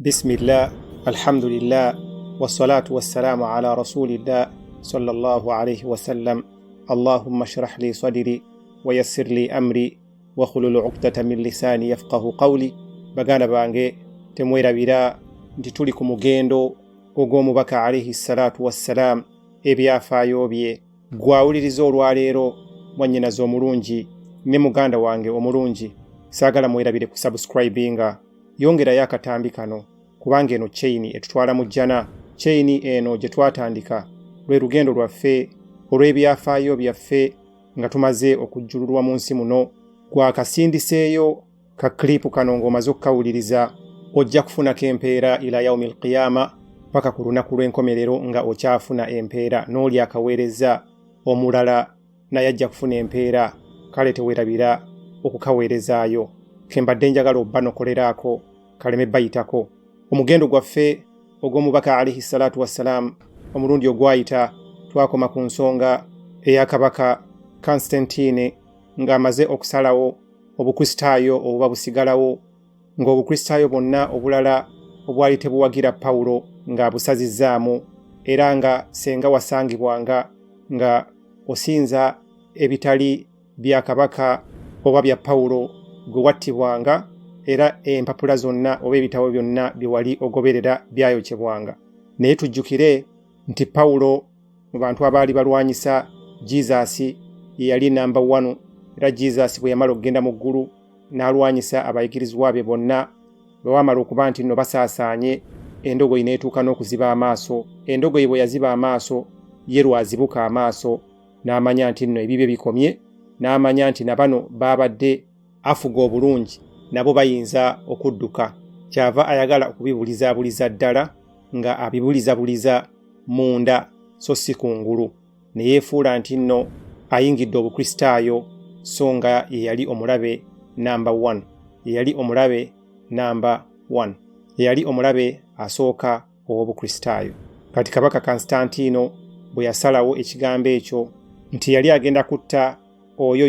بسم الله الحمد لله والصلاة والسلام على رسول الله صلى الله عليه وسلم اللهم اشرح لي صدري ويسر لي أمري واحلل عقدة من لساني يفقه قولي baganda bange temwerabira nti tuli ku mugendo ogw'omubaka alayhi salatu wassalam ebyafaayo bye gwawuliriza olwaleero mwannyinaze omulungi ne muganda wange omulungi saagala mwerabire ku subscribinga yongerayo akatambi kano kubanga eno chain etutwala mu jjana chain eno gye twatandika lwe lugendo lwaffe olw'ebyafaayo byaffe nga tumaze okujjululwa mu nsi muno gwakasindiseeyo ka klipu kano ng'omaze okukawuliriza ojja kufunako empeera ila yaumil qiyama paka ku lunaku lw'enkomerero nga okyafuna empeera n'oli akaweereza omulala naye ajja kufuna empeera kale teweerabira okukaweerezaayo kembadde njagala obba nokoleraako kaleme bayitako omugendo gwaffe ogw'omubaka alayhi salatu wassalam omulundi ogwayita twakoma ku nsonga eya kabaka Constantine ng'amaze okusalawo obukristaayo obuba busigalawo ng'obukristaayo bwonna obulala obwali tebuwagira Pawulo ng'abusazizzaamu era nga senga wasangibwanga nga osinza ebitali bya kabaka oba bya Pawulo gwe wattibwanga era empapula zonna oba ebitabo byonna bye wali ogoberera byayokyebwanga. Naye tujjukire nti Pawulo mu bantu abaali balwanyisa Jesus ye yali number 1 era Jesus bwe yamala okugenda mu ggulu n'alwanyisa abayigirizwa be bonna bwe wamala okuba nti nno basaasaanye endogoyi n'etuuka n'okuziba amaaso. Endogoyi bwe yaziba amaaso ye lwazibuka amaaso n'amanya nti nno ebibye bikomye n'amanya nti nabano baabadde afuga obulungi nabo bayinza okudduka. Kyava ayagala okubibulizabuliza ddala nga abibulizabuliza munda so si kungulu ne yeefuula nti nno ayingidde obukristaayo so nga ye yali omulabe number 1 ye yali omulabe number 1 ye yali omulabe asooka ow'obukristaayo. Kati kabaka Constantino bwe yasalawo ekigambo ekyo nti yali agenda kutta oyo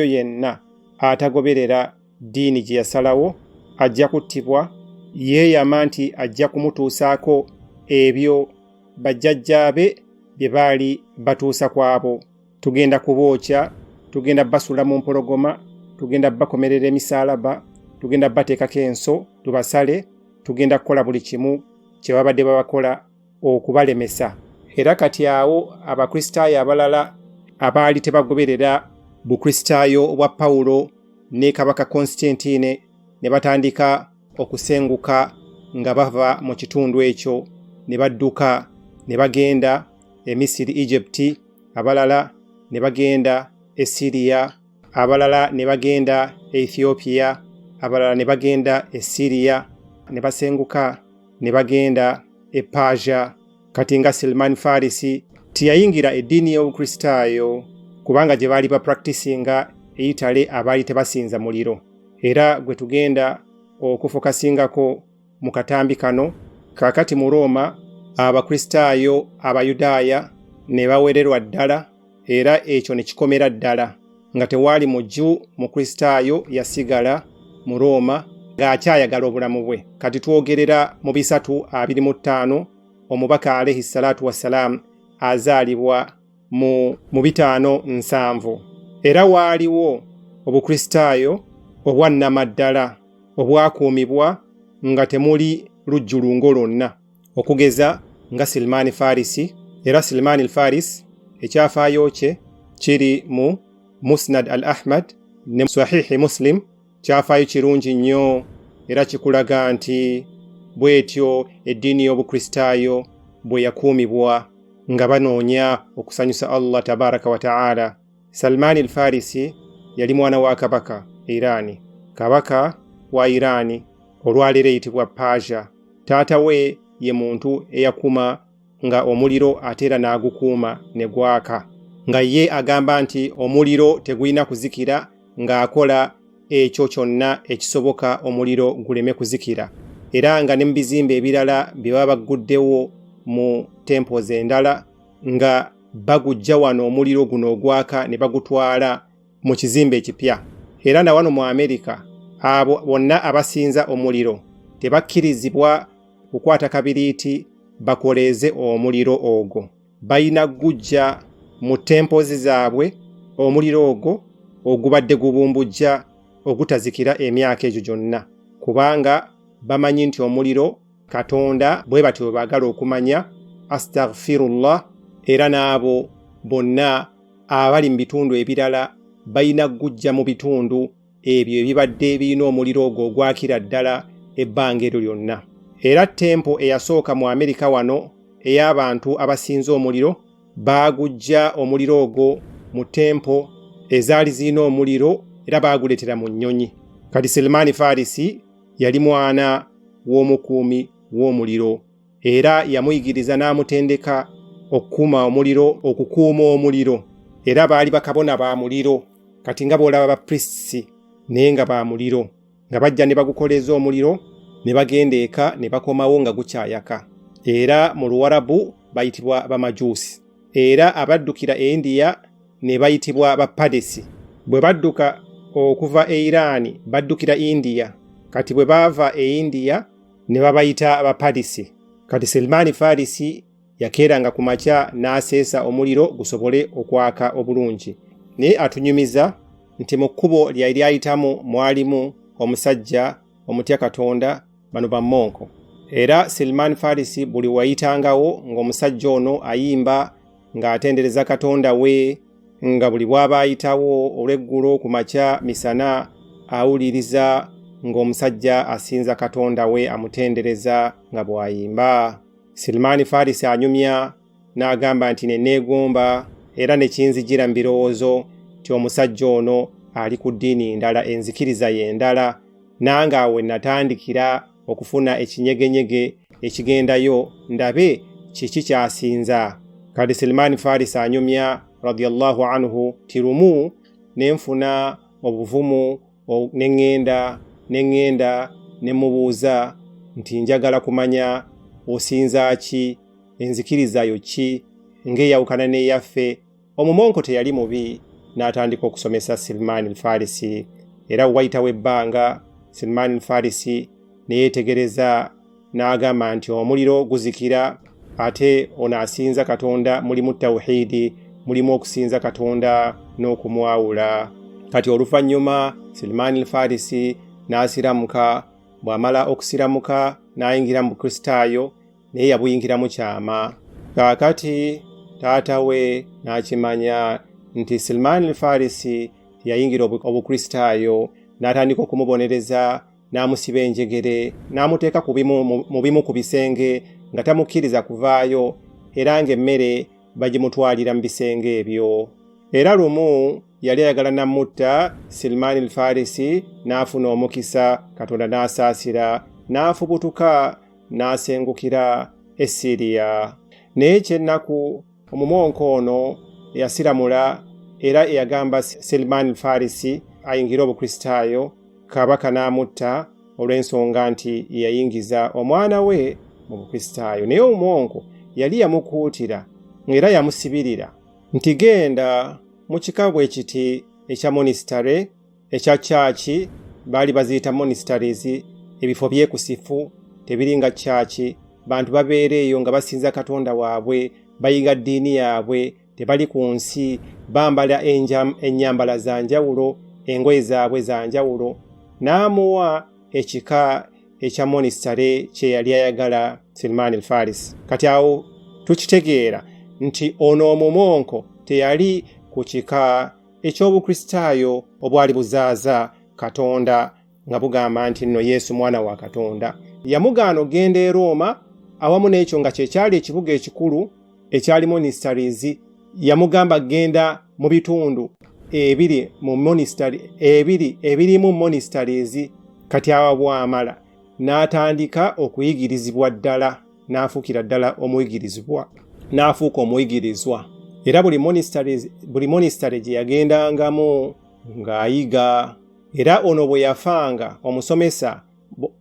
yenna atagoberera ddiini gye yasalawo ajja kuttibwa, yeeyama nti ajja kumutuusaako ebyo bajjajjaabe bye baali batuusa kwabo. Tugenda kubookya, tugenda basula mu mpologoma, tugenda bakomerera emisaalaba, tugenda bateekako enso tubasale, tugenda kukola buli kimu kye babadde babakola okubalemesa. Era kati awo abakristaayo abalala abaali tebagoberera bukristaayo obwa Pawulo ne kabaka Constantine ne batandika okusenguka nga bava mu kitundu ekyo ne badduka ne bagenda e Misiri, Egypt, abalala ne bagenda e Syria, abalala ne bagenda e Ethiopia, abalala ne bagenda e Syria, ne basenguka ne bagenda e Persia. Kati nga Salman Farisi tiyayingira eddiini y'obukristaayo kubanga gye baali bapracticinga eyitale abaali tebasinza muliro. Era gwe tugenda okufokasingako mu katambi kano kaakati mu Roma abakristaayo Abayudaaya ne bawererwa ddala era ekyo ne kikomera ddala nga tewaali mujju mukristaayo yasigala mu Roma ng'akyayagala obulamu bwe. Kati twogerera mu 325 omubaka alayhi salatu wassalam azaalibwa mu 507 era waaliwo obukristaayo obwannamaddala obwakuumibwa nga temuli lujjulungo lwonna okugeza nga Salman Farisi. Era Salman al-Faris ekyafaayo kye kiri mu Musnad al-Ahmad ne Sahihi Muslim. Kyafaayo kirungi nnyo era kikulaga nti bwetyo eddiini y'obukristaayo bwe yakuumibwa nga banoonya okusanyusa Allah tabaraka wa ta'ala. Salman al-Farisi yali mwana wa kabaka Irani, kabaka wa Irani olwaleero eyitibwa Persia. Taata we ye muntu eyakuma nga omuliro ateera n'agukuuma ne gwaka, nga ye agamba nti omuliro tegulina kuzikira ng'akola ekyo kyonna ekisoboka omuliro guleme kuzikira. Era nga ne mu bizimbe ebirala bye baba bagguddewo mu temples endala nga bagujja wano omuliro guno ogwaka ne bagutwala mu kizimbe ekipya. Era na wano mu Amerika abo bonna abasinza omuliro tebakkirizibwa kukwata kabiriiti bakoleze omuliro ogwo. Balina gujja mu tempozi zaabwe omuliro ogwo ogubadde gubumbujja ogutazikira emyaka egyo gyonna, kubanga bamanyi nti omuliro Katonda bwe batyo baagala okumanya. Astaghfirullah. Era n'abo bonna abali mu bitundu ebirala balina gujja mu bitundu ebyo ebibadde birina omuliro ogwo ogwakira ddala ebbanga eryo lyonna. Era tempo eyasooka mu Amerika wano ey'abantu abasinza omuliro baagujja omuliro ogwo mu tempo ezaali zirina omuliro era baaguleetera mu nnyonyi. Kati Salman Farisi yali mwana w'omukuumi w'omuliro era yamuyigiriza n'amutendeka okukuuma omuliro era baali bakabona ba muliro. Kati nga bw'olaba bapriests naye nga ba muliro, nga bajja ne bagukoleza omuliro ne bagenda eka ne bakomawo nga gukyayaka. Era mu Luwarabu bayitibwa Bamajusi. Era abaddukira e India ne bayitibwa Bapadesi. Bwe badduka okuva e Iran baddukira India, kati bwe baava e India ne babayita Abapadesi. Kati Salman Farisi yakeeranga ku makya n'aseesa omuliro gusobole okwaka obulungi. Naye atunyumiza nti mu kkubo lyali ayitamu mwalimu omusajja omutya Katonda, bano bammonko. Era Salman Farisi buli wayitangawo ng'omusajja ono ayimba ng'atendereza Katonda we, nga buli bw'aba ayitawo olw'eggulo ku makya misana awuliriza ng'omusajja asinza Katonda we amutendereza nga bw'ayimba. Salman Farisi anyumya n'agamba nti neegomba era ne kinzijira mu birowoozo nti omusajja ono ali ku ddiini ndala, enzikiriza ye ndala, nange awe natandikira okufuna ekinyegenyege ekigendayo ndabe kiki kyasinza. Kati Salman Farisi anyumya radiyallahu anhu tirumu nenfuna obuvumu neŋŋenda ne mubuuza nti njagala kumanya osinza ki, enzikiriza yo ki, ng'eyawukana n'eyaffe. Omumonko teyali mubi, n'atandika okusomesa Salman Farisi. Era wayitawo ebbanga Salman Farisi ne yeetegereza n'agamba nti omuliro guzikira ate ono asinza Katonda, mulimu tawhidi, mulimu okusinza Katonda n'okumwawula. Kati oluvannyuma Salman Farisi n'asiramuka. Bw'amala okusiramuka n'ayingira mu Bukristaayo naye yabuyingiramu kyama. Kaakati taata we n'akimanya nti Salman Farisi yayingira Obukristaayo, n'atandika okumubonereza, n'amusiba enjegere, n'amuteeka mu bimu ku bisenge nga tamukkiriza kuvaayo, era ng'emmere bagimutwalira mu bisenge ebyo. Era lumu yali ayagala namutta Salman Farisi, n'afuna omukisa, Katonda n'asaasira, n'afubutuka n'asengukira e Syria. Naye kyennaku omumonko ono yasiramula era eyagamba Salman Farisi ayingira Obukristaayo, kabaka n'amutta olw'ensonga nti yayingiza omwana we mu Bukristaayo. Naye omumonko yali yamukuutira era yamusibirira nti genda mu kika bwe kiti ekya monastery ekya chaachi, baali baziyita monasteries, ebifo byekusifu tebiringa chaachi, bantu babeereeyo nga basinza Katonda waabwe, bayiga ddiini yaabwe, tebali ku nsi, bambala ennyambala za njawulo, engoye zaabwe za njawulo. N'amuwa ekika ekya monastery kye yali ayagala Salman Farisi. Kati awo tukitegeera nti ono omumonko teyali ku kika eky'Obukristaayo obwali buzaaza Katonda nga bugamba nti nno Yesu mwana wa Katonda. Yamugaana ogenda e Roma awamu n'ekyo nga kyekyali ekibuga ekikulu ekyali monasteries. Yamugamba genda mu bitundu ebirimu monasteries. Kati awo bw'amala n'atandika okuyigirizibwa ddala, n'afuukira ddala omuyigirizibwa, n'afuuka omuyigirizwa. Era buli monastery gye yagendangamu ng'ayiga. Era ono bwe yafanga, omusomesa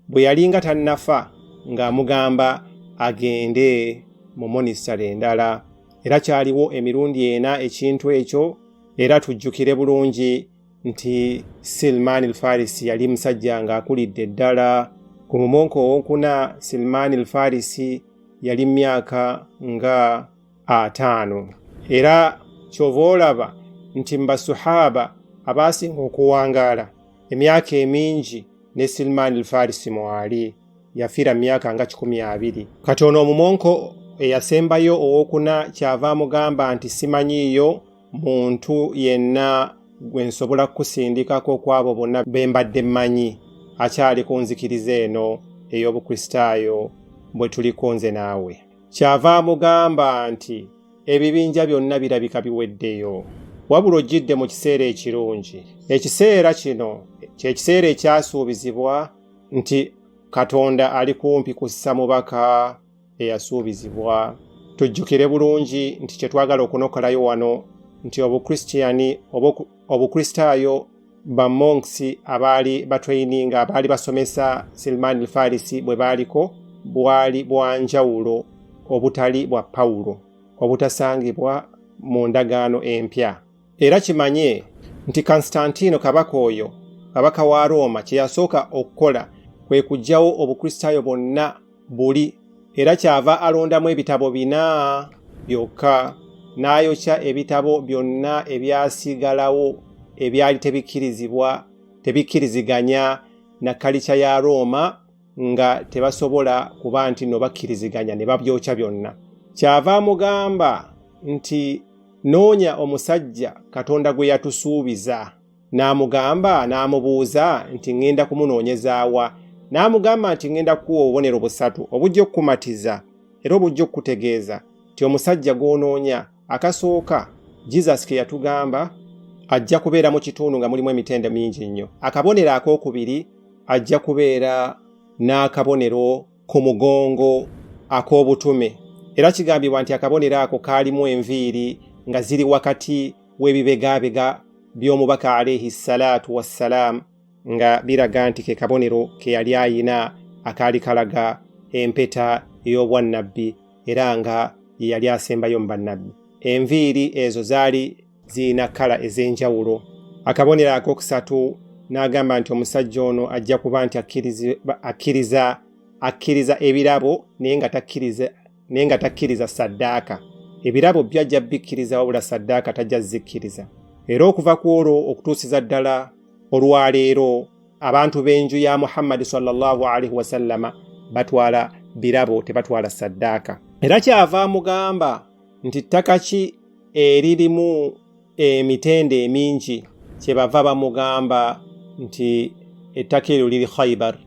bwe yalinga tannafa ng'amugamba agende mu monastery endala. Era kyaliwo emirundi 4 ekintu ekyo. Era tujjukire bulungi nti Salman Farisi yali musajja ng'akulidde ddala, ku mumonko owokuna Silman al-Farisi yali myaka nga 5 era kyova olaba nti mbasuhaba abasinga okuwangaala emyaka emingi ne Silman al-Farisi mwali yafira myaka nga 12. Kati ono omumonko eyasembayo owokuna kyava mugamba nti simanyiyo muntu yenna gwe nsobola kusindikako kwabo bonna bembadde mmanyi akyali ku nzikiriza eno ey'obukristaayo bwe tuliko nze naawe. Kyava mugamba nti ebibinja byonna birabika biweddeyo, wabula ojjidde mu kiseera ekirungi. Ekiseera kino kyekiseera ekyasuubizibwa nti Katonda ali kumpi kussa mubaka eyasuubizibwa. Tujjukire bulungi nti kyetwagala okunokolayo wano nti obukristaayo ba monks abaali batraininga abaali basomesa Silman al-Farisi bwe baaliko bwali bwanjawulo obutali bwa Pawulo obutasangibwa mu ndagaano empya. Era kimanye nti Konstantino kabaka oyo, kabaka wa Roma, kye yasooka okukola kwe kuggyawo obukristaayo bonna buli, era kyava alondamu ebitabo 4 byokka n'ayokya ebitabo byonna ebyasigalawo ebyali tebikkiriziganya na kalicha ya Roma nga tebasobola kuba nti no bakkiriziganya ne babyokya byonna. Kyava mugamba nti noonya omusajja Katonda gwe yatusuubiza. N'amubuuza nti ngenda kumunoonyezaawa. N'amugamba nti ngenda kuwa obubonero 3 obujja okukumatiza era obujja okukutegeeza nti omusajja gw'onoonya akasooka Jesus ke yatugamba ajja kubeera mu kitundu nga mulimu emitende mingi nnyo. Akabonero ak'okubiri ajja kubeera n'akabonero ku mugongo ak'obutume, era kigambibwa nti akabonero ako kaalimu enviiri nga ziri wakati w'ebibegabega by'omubaka alayhi salatu wassalaam, nga biraga nti ke kabonero ke yali ayina akaali kalaga empeta ey'obwannabbi era nga ye yali asembayo mu bannabbi. Enviiri ezo zaali zirina kkala ez'enjawulo. Akabonero akokusatu n'agamba nti omusajja ono ajja kuba nti akkiriza ebirabo naye nga takkiriza saddaaka. Ebirabo byajja bikkiriza wabula saddaaka tajja zikkiriza. Era okuva ku olwo okutuusiza ddala olwaleero abantu b'enju ya Muhammad sallallahu alaihi wasallama batwala birabo tebatwala saddaaka. Era kyava mugamba nti ttaka ki eririmu emitende emingi kyebava bamugamba nti ettaka eryo liri Khaybar,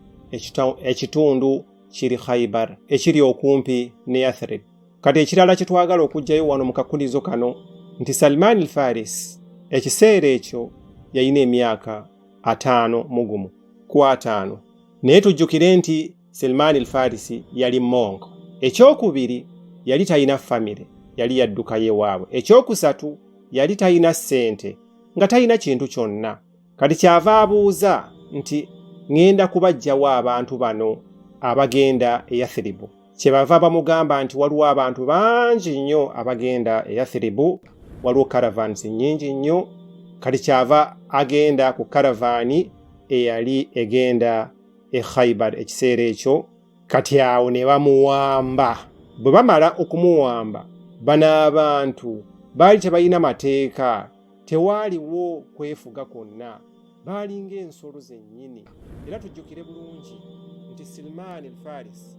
ekitundu kiri Khaybar ekiri okumpi ne Yathrib. Kati ekirala kyetwagala okuggyayo wano mu kakulizo kano nti Salman al-Farisi ekiseera ekyo yalina emyaka 5 naye tujjukire nti Salman al-Farisi yali monk. Ekyokubiri yali talina famire, yali yadduka yewaabwe. Ekyokusatu yali talina ssente, nga talina kintu kyonna. Kati kyava abuuza nti ngenda kubaggyawo abantu bano abagenda e Yathribu. Kyebava bamugamba nti waliwo abantu bangi nnyo abagenda e Yathribu, waliwo caravans nnyingi nnyo. Kati kyava agenda ku caravani eyali egenda e Khaybar ekiseera ekyo. Kati awo ne bamuwamba. Bwe bamala okumuwamba, bano abantu baali tebalina mateeka, tewaaliwo kwefuga kwonna, baali ng'ensolo zennyini. Era tujjukire bulungi nti Salman al-Farisi